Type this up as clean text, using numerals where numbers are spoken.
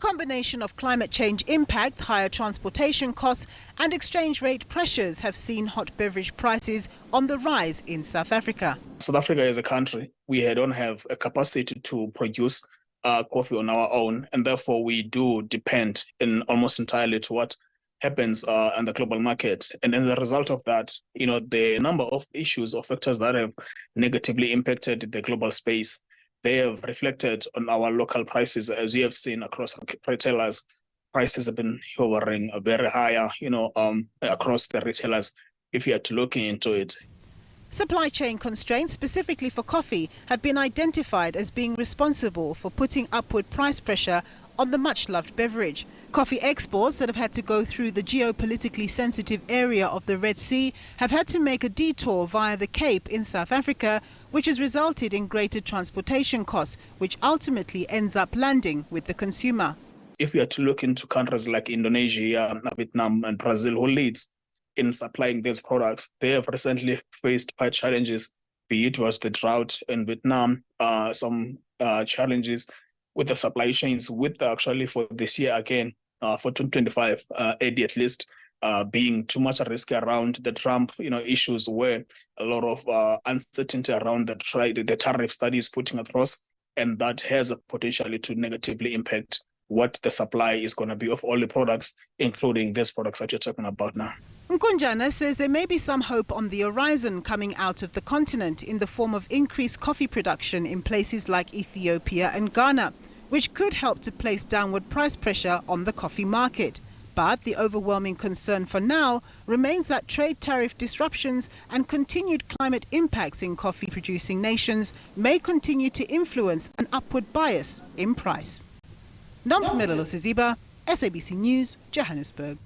combination of climate change impacts, higher transportation costs and exchange rate pressures have seen hot beverage prices on the rise in South Africa. South Africa as a country, we don't have a capacity to produce coffee on our own, and therefore we do depend almost entirely to what happens on the global market. And as a result of that, the number of issues or factors that have negatively impacted the global space, they have reflected on our local prices. As you have seen across retailers, prices have been hovering very higher, across the retailers if you are to look into it. Supply chain constraints, specifically for coffee, have been identified as being responsible for putting upward price pressure on the much-loved beverage. Coffee exports that have had to go through the geopolitically sensitive area of the Red Sea have had to make a detour via the Cape in South Africa, which has resulted in greater transportation costs, which ultimately ends up landing with the consumer. If we are to look into countries like Indonesia, Vietnam and Brazil, who leads in supplying these products, they have recently faced quite challenges, be it was the drought in Vietnam, some challenges with the supply chains, with actually for this year again, for 2025, at least, being too much risk around the Trump, issues where a lot of uncertainty around the tariffs that he's putting across, and that has a potential to negatively impact what the supply is going to be of all the products, including these products that you're talking about now. Nkunjana says there may be some hope on the horizon coming out of the continent in the form of increased coffee production in places like Ethiopia and Ghana, which could help to place downward price pressure on the coffee market. But the overwhelming concern for now remains that trade tariff disruptions and continued climate impacts in coffee-producing nations may continue to influence an upward bias in price. Nompumelelo Siziba, SABC News, Johannesburg.